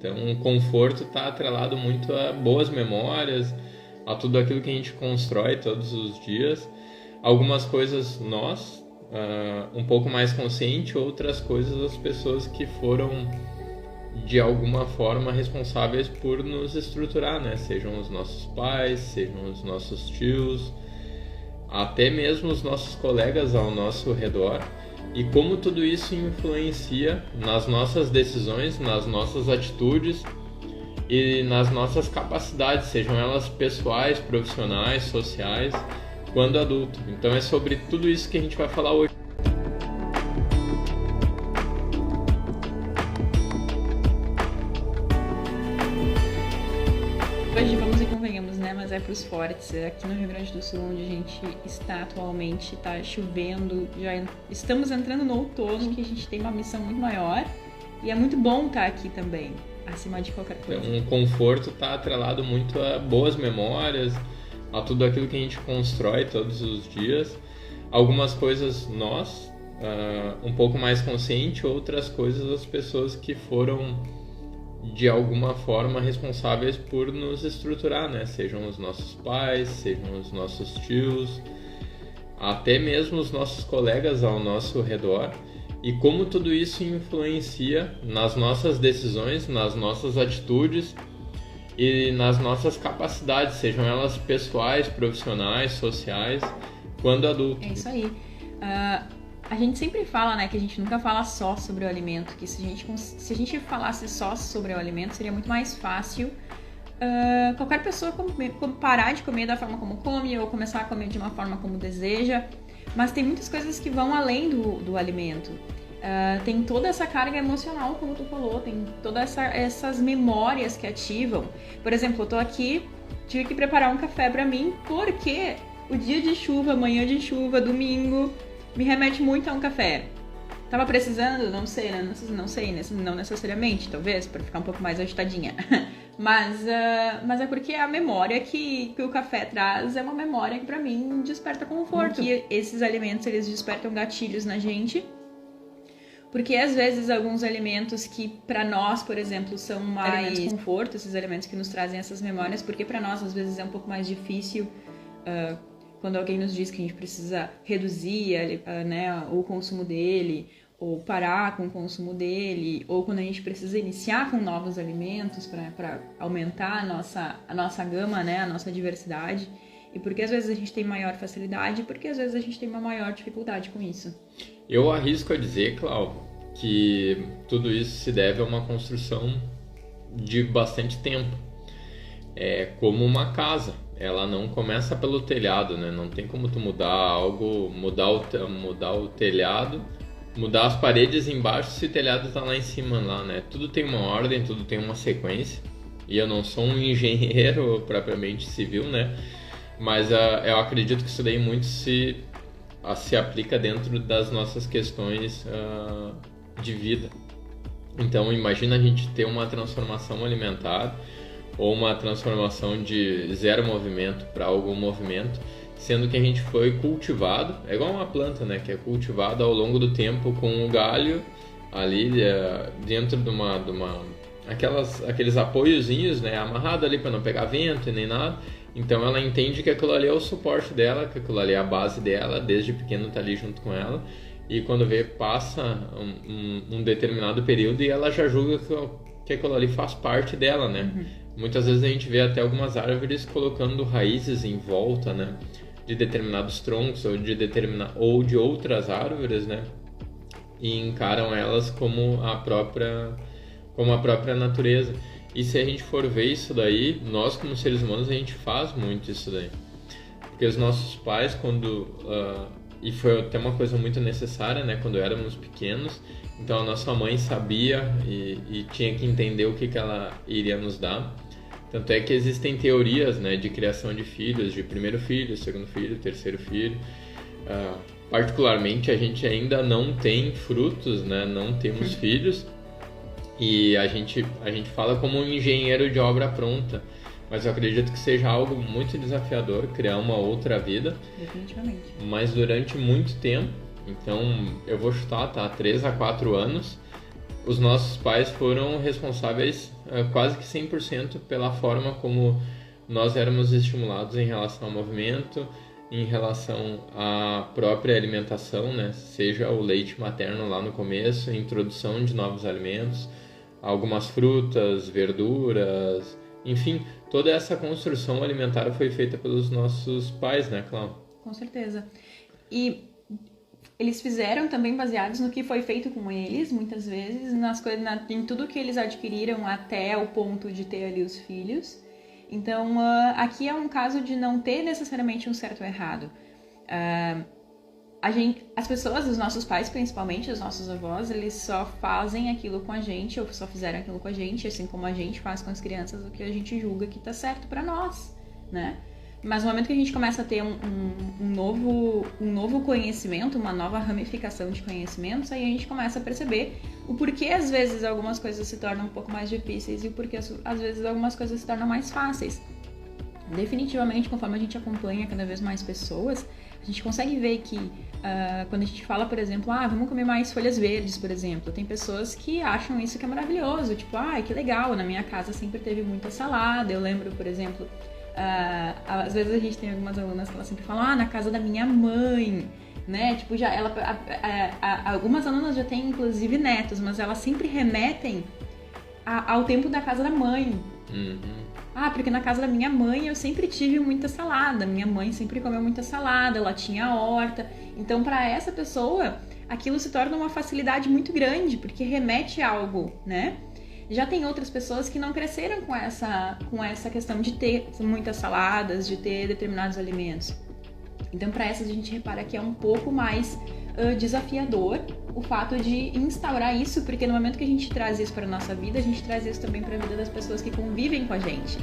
Então, o conforto está atrelado muito a boas memórias, a tudo aquilo que a gente constrói todos os dias. Algumas coisas nós, um pouco mais consciente, outras coisas as pessoas que foram de alguma forma responsáveis por nos estruturar, né? Sejam os nossos pais, sejam os nossos tios, até mesmo os nossos colegas ao nosso redor. E como tudo isso influencia nas nossas decisões, nas nossas atitudes e nas nossas capacidades, sejam elas pessoais, profissionais, sociais, quando adulto. Então é sobre tudo isso que a gente vai falar hoje. Hoje vamos e convenhamos, né? Mas é pros fortes. Aqui no Rio Grande do Sul, onde a gente está atualmente, tá chovendo, já estamos entrando no outono, que a gente tem uma missão muito maior. E é muito bom estar aqui também, acima de qualquer coisa. Então, o conforto está atrelado muito a boas memórias, a tudo aquilo que a gente constrói todos os dias. Algumas coisas nós, um pouco mais consciente, outras coisas as pessoas que foram de alguma forma responsáveis por nos estruturar, né? Sejam os nossos pais, sejam os nossos tios, até mesmo os nossos colegas ao nosso redor. E como tudo isso influencia nas nossas decisões, nas nossas atitudes e nas nossas capacidades, sejam elas pessoais, profissionais, sociais, quando adulto. É isso aí. A gente sempre fala, né, que a gente nunca fala só sobre o alimento, que se a gente falasse só sobre o alimento, seria muito mais fácil qualquer pessoa parar de comer da forma como come ou começar a comer de uma forma como deseja. Mas tem muitas coisas que vão além do alimento. Tem toda essa carga emocional, como tu falou, tem todas essas memórias que ativam. Por exemplo, eu tô aqui, tive que preparar um café pra mim, porque o dia de chuva, manhã de chuva, domingo, me remete muito a um café. Tava precisando? Não sei, né? Não necessariamente, talvez, para ficar um pouco mais agitadinha. Mas é porque a memória que o café traz é uma memória que pra mim desperta conforto. E esses alimentos, eles despertam gatilhos na gente. Porque às vezes alguns alimentos que pra nós, por exemplo, são mais conforto, esses alimentos que nos trazem essas memórias, porque pra nós às vezes é um pouco mais difícil quando alguém nos diz que a gente precisa reduzir né, o consumo dele, ou parar com o consumo dele, ou quando a gente precisa iniciar com novos alimentos para aumentar a nossa gama, né, a nossa diversidade. E porque às vezes a gente tem maior facilidade, e porque às vezes a gente tem uma maior dificuldade com isso. Eu arrisco a dizer, Cláudio, que tudo isso se deve a uma construção de bastante tempo. É como uma casa. Ela não começa pelo telhado, né? Não tem como tu mudar algo, mudar o telhado, mudar as paredes embaixo se o telhado tá lá em cima, lá, né? Tudo tem uma ordem, tudo tem uma sequência. E eu não sou um engenheiro propriamente civil, né? Mas eu acredito que isso daí muito se aplica dentro das nossas questões de vida. Então, imagina a gente ter uma transformação alimentar ou uma transformação de zero movimento para algum movimento, sendo que a gente foi cultivado, é igual uma planta, né, que é cultivada ao longo do tempo com o galho ali dentro de aqueles apoiozinhos, né, amarrado ali para não pegar vento e nem nada. Então ela entende que aquilo ali é o suporte dela, que aquilo ali é a base dela, desde pequeno tá ali junto com ela, e quando vê, passa um determinado período e ela já julga que aquilo ali faz parte dela, né? Uhum. Muitas vezes a gente vê até algumas árvores colocando raízes em volta, né, de determinados troncos ou de outras árvores, né, e encaram elas como a própria natureza. E se a gente for ver isso daí, nós como seres humanos a gente faz muito isso daí, porque os nossos pais e foi até uma coisa muito necessária, né, quando éramos pequenos. Então a nossa mãe sabia e tinha que entender o que ela iria nos dar. Tanto é que existem teorias, né, de criação de filhos, de primeiro filho, segundo filho, terceiro filho. Particularmente a gente ainda não tem frutos, né, não temos filhos. E a gente fala como um engenheiro de obra pronta. Mas eu acredito que seja algo muito desafiador criar uma outra vida. Definitivamente. Mas durante muito tempo. Então, eu vou chutar, tá? 3 a 4 anos. os nossos pais foram responsáveis quase que 100% pela forma como nós éramos estimulados em relação ao movimento, em relação à própria alimentação, né? Seja o leite materno lá no começo, a introdução de novos alimentos, algumas frutas, verduras, enfim, toda essa construção alimentar foi feita pelos nossos pais, né, Cláudia? Com certeza. E eles fizeram também baseados no que foi feito com eles, muitas vezes, em tudo que eles adquiriram até o ponto de ter ali os filhos. Então, aqui é um caso de não ter necessariamente um certo ou errado. As pessoas, os nossos pais principalmente, os nossos avós, eles só fazem aquilo com a gente, ou só fizeram aquilo com a gente, assim como a gente faz com as crianças, o que a gente julga que tá certo pra nós, né? Mas no momento que a gente começa a ter um novo conhecimento, uma nova ramificação de conhecimentos, aí a gente começa a perceber o porquê às vezes algumas coisas se tornam um pouco mais difíceis e o porquê às vezes algumas coisas se tornam mais fáceis. Definitivamente, conforme a gente acompanha cada vez mais pessoas, a gente consegue ver que quando a gente fala, por exemplo, vamos comer mais folhas verdes, por exemplo, tem pessoas que acham isso que é maravilhoso, tipo, que legal, na minha casa sempre teve muita salada. Eu lembro, por exemplo, às vezes a gente tem algumas alunas que elas sempre falam, na casa da minha mãe, né? Tipo, algumas alunas já têm inclusive netos, mas elas sempre remetem ao tempo da casa da mãe. Uhum. Porque na casa da minha mãe eu sempre tive muita salada, minha mãe sempre comeu muita salada, ela tinha horta. Então, para essa pessoa, aquilo se torna uma facilidade muito grande, porque remete a algo, né? Já tem outras pessoas que não cresceram com essa questão de ter muitas saladas, de ter determinados alimentos. Então, para essas a gente repara que é um pouco mais desafiador o fato de instaurar isso, porque no momento que a gente traz isso para a nossa vida, a gente traz isso também para a vida das pessoas que convivem com a gente.